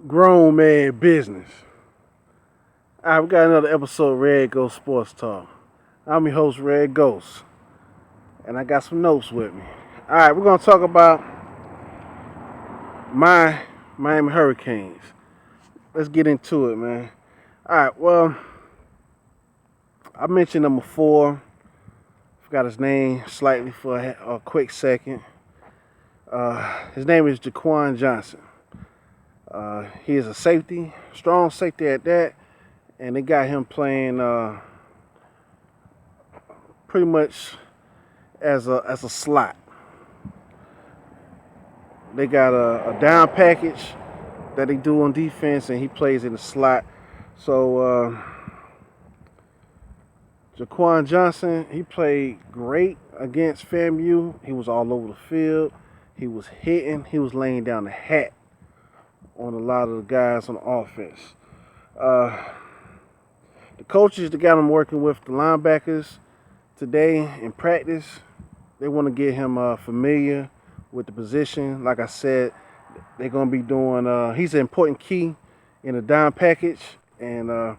Grown man business. All right, we got another episode of Red Ghost Sports Talk. I'm your host, Red Ghost, and I got some notes with me. All right, we're gonna talk about my Miami Hurricanes. Let's get into it, man. All right, well, I mentioned number four. Forgot his name slightly for a quick second. His name is Jaquan Johnson. He is a safety, strong safety at that, and they got him playing pretty much as a slot. They got a down package that they do on defense, and he plays in the slot. So Jaquan Johnson, he played great against FAMU. He was all over the field. He was hitting. He was laying down the hat on a lot of the guys on offense. Uh, the coaches that got him working with the linebackers today in practice, they want to get him familiar with the position. Like I said, they're going to be doing, he's an important key in the down package, and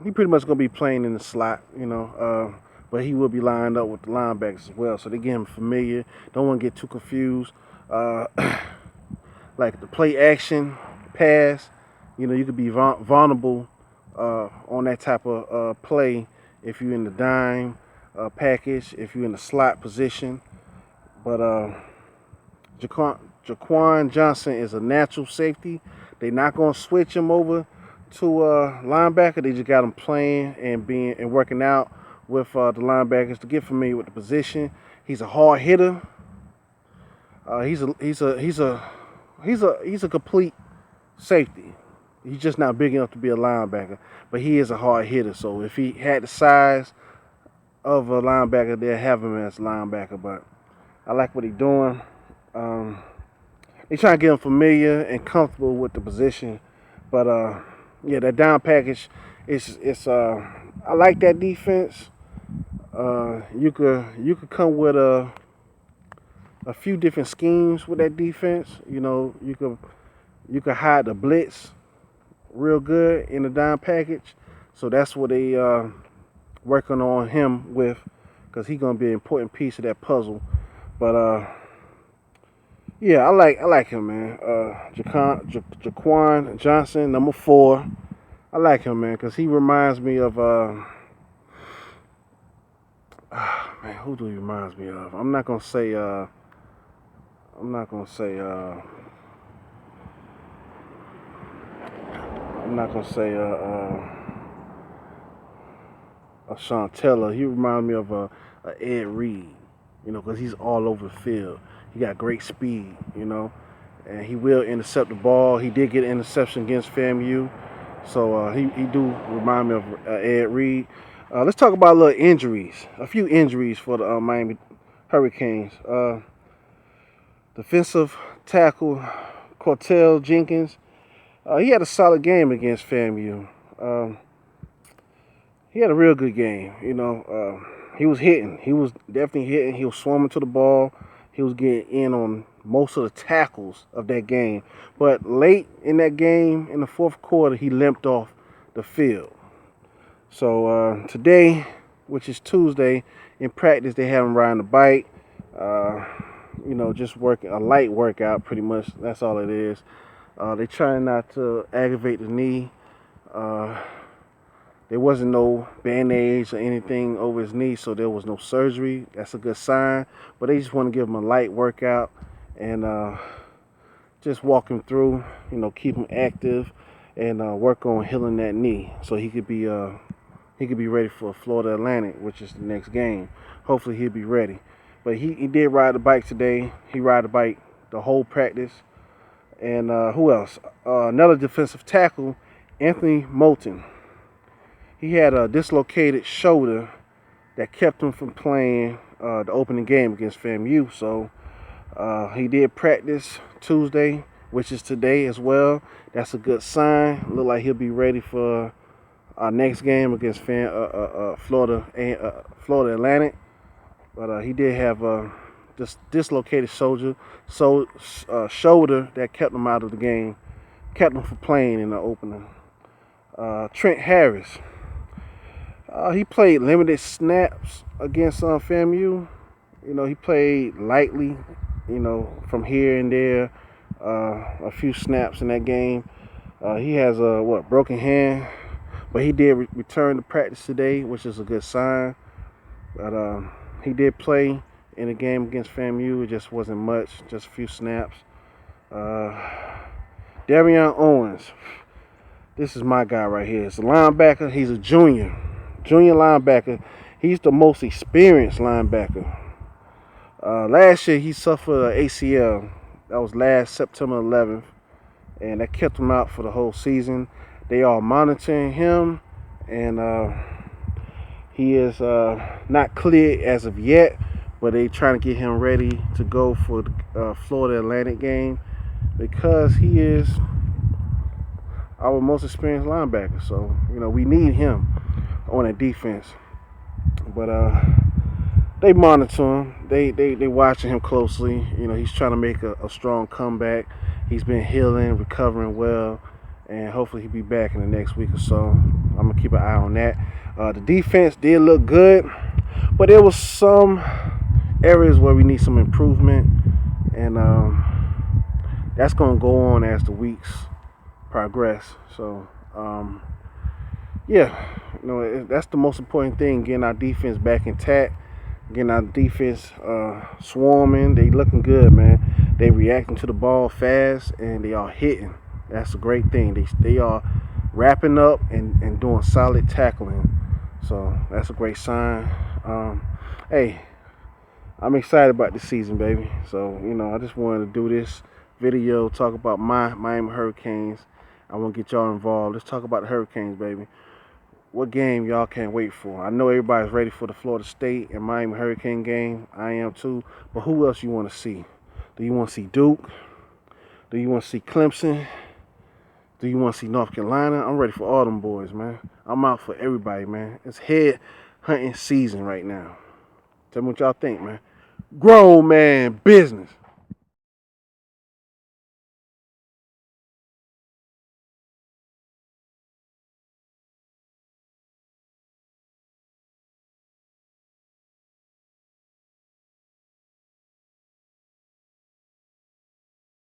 he pretty much going to be playing in the slot, but he will be lined up with the linebackers as well. So they get him familiar. Don't want to get too confused. Uh, like the play action pass, you could be vulnerable on that type of play if you're in the dime package, if you're in the slot position. But Jaquan Johnson is a natural safety. They're not going to switch him over to linebacker. They just got him playing and working out with the linebackers to get familiar with the position. He's a hard hitter. He's a complete safety. He's just not big enough to be a linebacker, but he is a hard hitter. So if he had the size of a linebacker, they'll have him as a linebacker. But I like what he's doing. They trying to get him familiar and comfortable with the position. But yeah, that down package, it's I like that defense. You could come with a few different schemes with that defense. You could hide the blitz real good in the down package. So that's what they working on him with, because he's gonna be an important piece of that puzzle. But yeah, I like him, man. Jaquan Johnson, number four. I like him, man, because he reminds me of man, who do he reminds me of? I'm not gonna say I'm not gonna say I'm not gonna say a Sean Taylor. He reminds me of a Ed Reed, because he's all over the field. He got great speed, and he will intercept the ball. He did get an interception against FAMU, so he do remind me of Ed Reed. Let's talk about a few injuries for the Miami Hurricanes. Defensive tackle Cortell Jenkins, he had a solid game against FAMU. He had a real good game. He was hitting. He was definitely hitting. He was swarming to the ball. He was getting in on most of the tackles of that game. But late in that game, in the fourth quarter, he limped off the field. So today, which is Tuesday, in practice, they have him riding the bike. Just working a light workout, pretty much. That's all it is. They trying not to aggravate the knee. There wasn't no band-aids or anything over his knee, so there was no surgery. That's a good sign. But they just want to give him a light workout and just walk him through, keep him active and work on healing that knee so he could be ready for Florida Atlantic, which is the next game. Hopefully he'll be ready. But he did ride the bike today. He ride the bike the whole practice. And who else? Another defensive tackle, Anthony Moulton. He had a dislocated shoulder that kept him from playing the opening game against FAMU. So he did practice Tuesday, which is today as well. That's a good sign. Look like he'll be ready for our next game against Florida Atlantic. But he did have this dislocated shoulder that kept him out of the game kept him from playing in the opener. Trent Harris. He played limited snaps against FAMU. He played lightly, from here and there, a few snaps in that game. He has a broken hand, but he did return to practice today, which is a good sign. But he did play in the game against FAMU. It just wasn't much, just a few snaps. Darian Owens. This is my guy right here. It's a linebacker. He's a junior linebacker. He's the most experienced linebacker. Last year he suffered an ACL. That was last September 11th, and that kept him out for the whole season. They are monitoring him, and he is not cleared as of yet, but they trying to get him ready to go for the Florida Atlantic game because he is our most experienced linebacker. So, we need him on that defense. But they monitor him. They watching him closely. He's trying to make a strong comeback. He's been healing, recovering well, and hopefully he'll be back in the next week or so. I'm going to keep an eye on that. The defense did look good, but there was some areas where we need some improvement, and that's going to go on as the weeks progress. So, that's the most important thing, getting our defense back intact, getting our defense swarming. They looking good, man. They reacting to the ball fast, and they are hitting. That's a great thing. They are wrapping up and doing solid tackling. So that's a great sign. Hey, I'm excited about this season, baby. So, I just wanted to do this video, talk about my Miami Hurricanes. I want to get y'all involved. Let's talk about the Hurricanes, baby. What game y'all can't wait for? I know everybody's ready for the Florida State and Miami Hurricane game. I am too. But who else you want to see? Do you want to see Duke? Do you want to see Clemson? Do you want to see North Carolina? I'm ready for all them boys, man. I'm out for everybody, man. It's head hunting season right now. Tell me what y'all think, man. Grown man business.